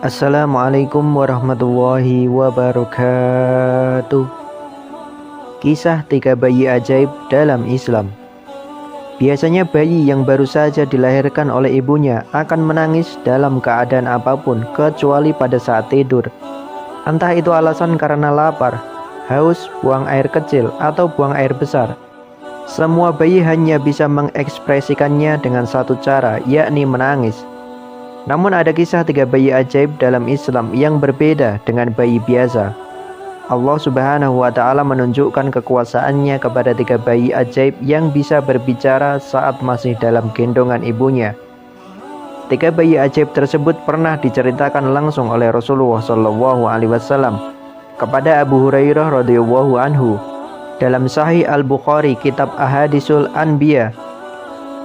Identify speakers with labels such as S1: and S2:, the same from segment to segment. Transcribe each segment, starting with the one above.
S1: Assalamualaikum warahmatullahi wabarakatuh. Kisah 3 bayi ajaib dalam Islam. Biasanya bayi yang baru saja dilahirkan oleh ibunya akan menangis dalam keadaan apapun kecuali pada saat tidur. Entah itu alasan karena lapar, haus, buang air kecil, atau buang air besar. Semua bayi hanya bisa mengekspresikannya dengan satu cara, yakni menangis. Namun ada kisah 3 bayi ajaib dalam Islam yang berbeda dengan bayi biasa. Allah Subhanahu wa Ta'ala menunjukkan kekuasaannya kepada 3 bayi ajaib yang bisa berbicara saat masih dalam gendongan ibunya. 3 bayi ajaib tersebut pernah diceritakan langsung oleh Rasulullah SAW kepada Abu Hurairah radhiyallahu anhu dalam Sahih Al-Bukhari Kitab Ahadisul Anbiya.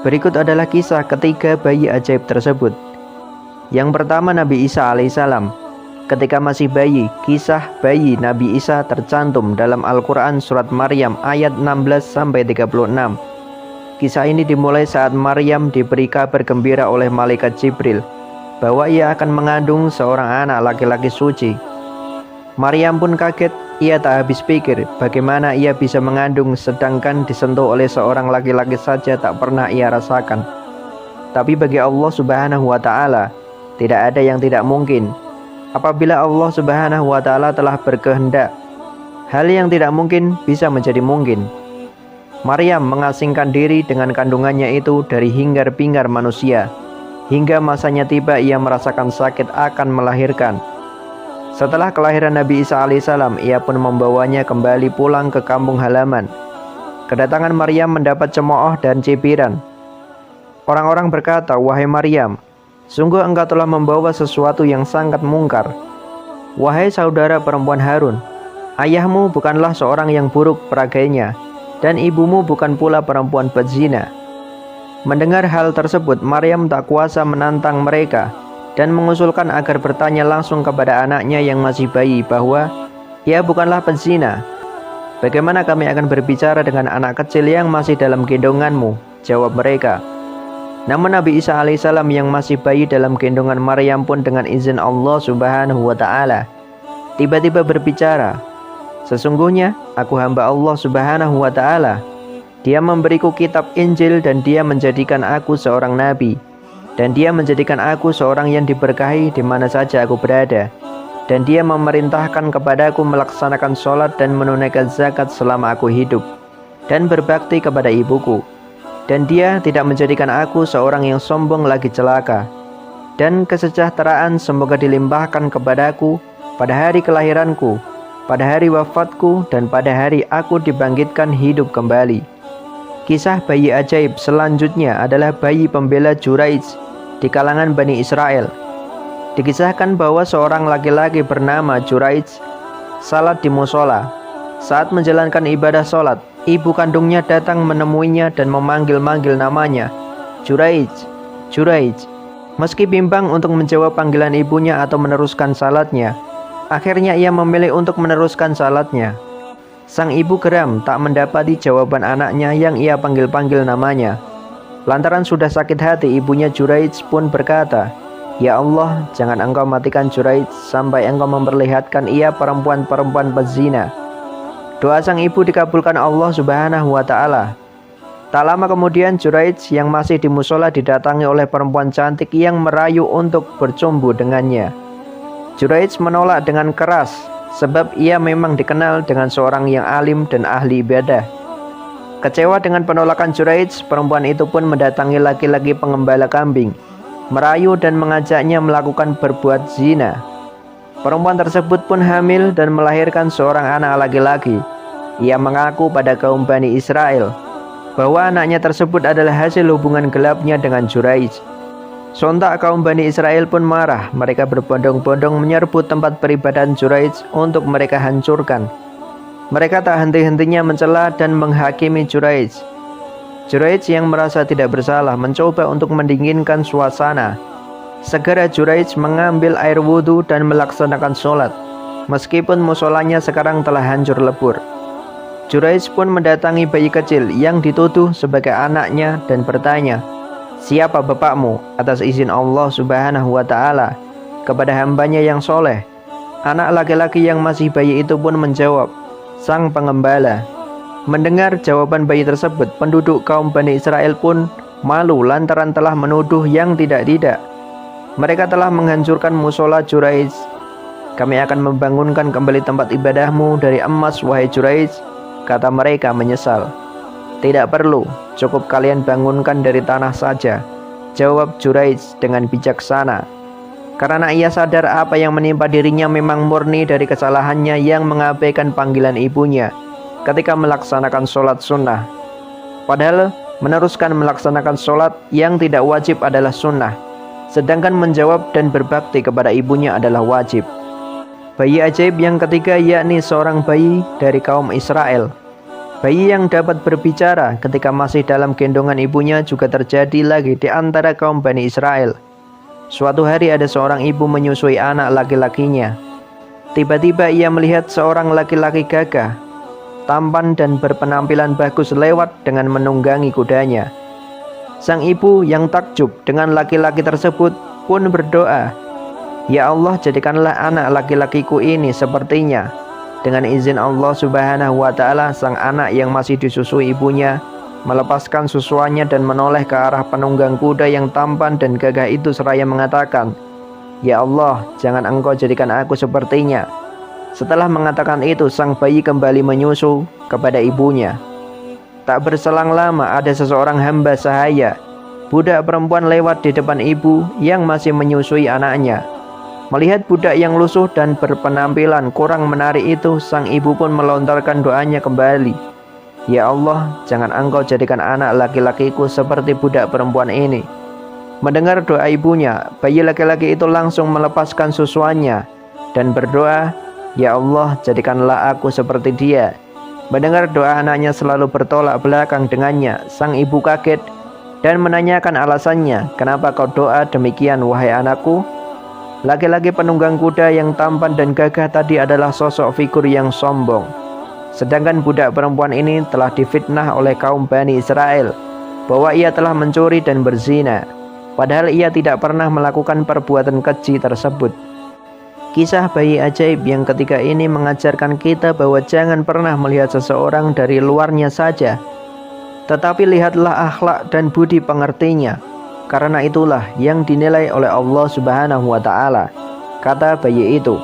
S1: Berikut adalah kisah ketiga bayi ajaib tersebut. Yang pertama, Nabi Isa alaihissalam. Ketika masih bayi, kisah bayi Nabi Isa tercantum dalam Al-Quran surat Maryam ayat 16-36. Kisah ini dimulai saat Maryam diberi kabar gembira oleh malaikat Jibril bahwa ia akan mengandung seorang anak laki-laki suci. Maryam pun kaget, ia tak habis pikir bagaimana ia bisa mengandung sedangkan disentuh oleh seorang laki-laki saja tak pernah ia rasakan. Tapi bagi Allah Subhanahu wa Ta'ala, tidak ada yang tidak mungkin. Apabila Allah Subhanahu wa Ta'ala telah berkehendak, hal yang tidak mungkin bisa menjadi mungkin. Maryam mengasingkan diri dengan kandungannya itu dari hingar-bingar manusia. Hingga masanya tiba ia merasakan sakit akan melahirkan. Setelah kelahiran Nabi Isa alaihissalam, ia pun membawanya kembali pulang ke kampung halaman. Kedatangan Maryam mendapat cemooh dan cibiran. Orang-orang berkata, "Wahai Maryam, sungguh engkau telah membawa sesuatu yang sangat mungkar. Wahai saudara perempuan Harun, ayahmu bukanlah seorang yang buruk peragainya, dan ibumu bukan pula perempuan pezina." Mendengar hal tersebut, Maryam tak kuasa menantang mereka dan mengusulkan agar bertanya langsung kepada anaknya yang masih bayi bahwa ia bukanlah pezina. "Bagaimana kami akan berbicara dengan anak kecil yang masih dalam gendonganmu?" jawab mereka. Namun Nabi Isa alaihissalam yang masih bayi dalam gendongan Maryam pun dengan izin Allah Subhanahu wa Ta'ala tiba-tiba berbicara, "Sesungguhnya aku hamba Allah Subhanahu wa Ta'ala. Dia memberiku kitab Injil dan dia menjadikan aku seorang nabi. Dan dia menjadikan aku seorang yang diberkahi di mana saja aku berada. Dan dia memerintahkan kepadaku melaksanakan sholat dan menunaikan zakat selama aku hidup, dan berbakti kepada ibuku. Dan dia tidak menjadikan aku seorang yang sombong lagi celaka. Dan kesejahteraan semoga dilimpahkan kepadaku pada hari kelahiranku, pada hari wafatku, dan pada hari aku dibangkitkan hidup kembali." Kisah bayi ajaib selanjutnya adalah bayi pembela Juraij di kalangan Bani Israel. Dikisahkan bahwa seorang laki-laki bernama Juraij salat di musola. Saat menjalankan ibadah sholat, ibu kandungnya datang menemuinya dan memanggil-manggil namanya, "Juraij, Juraij." Meski bimbang untuk menjawab panggilan ibunya atau meneruskan salatnya, akhirnya ia memilih untuk meneruskan salatnya. Sang ibu geram tak mendapati jawaban anaknya yang ia panggil-panggil namanya. Lantaran sudah sakit hati, ibunya Juraij pun berkata, "Ya Allah, jangan engkau matikan Juraij sampai engkau memperlihatkan ia perempuan-perempuan pezina." Doa sang ibu dikabulkan Allah Subhanahu wa Ta'ala. Tak lama kemudian Juraij yang masih di musola didatangi oleh perempuan cantik yang merayu untuk bercumbu dengannya. Juraij menolak dengan keras sebab ia memang dikenal dengan seorang yang alim dan ahli ibadah. Kecewa dengan penolakan Juraij, perempuan itu pun mendatangi laki-laki pengembala kambing, merayu dan mengajaknya melakukan berbuat zina. Perempuan tersebut pun hamil dan melahirkan seorang anak laki-laki. Ia mengaku pada kaum Bani Israel bahwa anaknya tersebut adalah hasil hubungan gelapnya dengan Juraij. Sontak kaum Bani Israel pun marah. Mereka berbondong-bondong menyerbu tempat peribadahan Juraij untuk mereka hancurkan. Mereka tak henti-hentinya mencela dan menghakimi Juraij. Juraij yang merasa tidak bersalah mencoba untuk mendinginkan suasana. Segera Juraij mengambil air wudhu dan melaksanakan sholat, meskipun musolanya sekarang telah hancur lebur. Juraij pun mendatangi bayi kecil yang dituduh sebagai anaknya dan bertanya, "Siapa bapakmu?" Atas izin Allah Subhanahu wa Ta'ala, kepada hambanya yang soleh. Anak laki-laki yang masih bayi itu pun menjawab, "Sang pengembala." Mendengar jawaban bayi tersebut, penduduk kaum Bani Israel pun malu lantaran telah menuduh yang tidak-tidak. Mereka telah menghancurkan musola Juraiz. "Kami akan membangunkan kembali tempat ibadahmu dari emas, wahai Juraiz," kata mereka menyesal. "Tidak perlu, cukup kalian bangunkan dari tanah saja," jawab Juraiz dengan bijaksana. Karena ia sadar apa yang menimpa dirinya memang murni dari kesalahannya yang mengabaikan panggilan ibunya ketika melaksanakan sholat sunnah. Padahal meneruskan melaksanakan sholat yang tidak wajib adalah sunnah, sedangkan menjawab dan berbakti kepada ibunya adalah wajib. Bayi ajaib yang ketiga yakni seorang bayi dari kaum Israel. Bayi yang dapat berbicara ketika masih dalam gendongan ibunya juga terjadi lagi di antara kaum Bani Israel. Suatu hari ada seorang ibu menyusui anak laki-lakinya. Tiba-tiba ia melihat seorang laki-laki gagah, tampan dan berpenampilan bagus lewat dengan menunggangi kudanya. Sang ibu yang takjub dengan laki-laki tersebut pun berdoa, "Ya Allah, jadikanlah anak laki-lakiku ini sepertinya." Dengan izin Allah Subhanahu wa Ta'ala, sang anak yang masih disusui ibunya melepaskan susuannya dan menoleh ke arah penunggang kuda yang tampan dan gagah itu seraya mengatakan, "Ya Allah, jangan Engkau jadikan aku sepertinya." Setelah mengatakan itu, sang bayi kembali menyusu kepada ibunya. Tak berselang lama ada seseorang hamba sahaya, budak perempuan lewat di depan ibu yang masih menyusui anaknya. Melihat budak yang lusuh dan berpenampilan kurang menarik itu, sang ibu pun melontarkan doanya kembali. "Ya Allah, jangan Engkau jadikan anak laki-lakiku seperti budak perempuan ini." Mendengar doa ibunya, bayi laki-laki itu langsung melepaskan susuannya dan berdoa, "Ya Allah, jadikanlah aku seperti dia." Mendengar doa anaknya selalu bertolak belakang dengannya, sang ibu kaget dan menanyakan alasannya, "Kenapa kau doa demikian, wahai anakku?" Laki-laki penunggang kuda yang tampan dan gagah tadi adalah sosok figur yang sombong. Sedangkan budak perempuan ini telah difitnah oleh kaum Bani Israel bahwa ia telah mencuri dan berzina, padahal ia tidak pernah melakukan perbuatan keji tersebut. Kisah bayi ajaib yang ketiga ini mengajarkan kita bahwa jangan pernah melihat seseorang dari luarnya saja, tetapi lihatlah akhlak dan budi pengertinya. Karena itulah yang dinilai oleh Allah Subhanahu wa Ta'ala, kata bayi itu.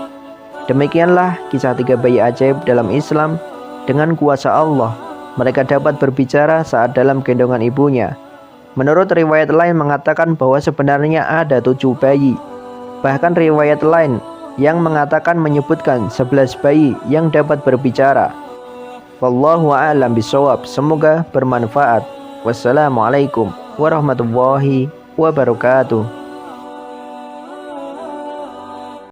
S1: Demikianlah kisah tiga bayi ajaib dalam Islam. Dengan kuasa Allah, mereka dapat berbicara saat dalam gendongan ibunya. Menurut riwayat lain mengatakan bahwa sebenarnya ada 7 bayi. Bahkan riwayat lain yang mengatakan menyebutkan 11 bayi yang dapat berbicara. Wallahu a'lam bishawab. Semoga bermanfaat. Wassalamualaikum warahmatullahi wabarakatuh.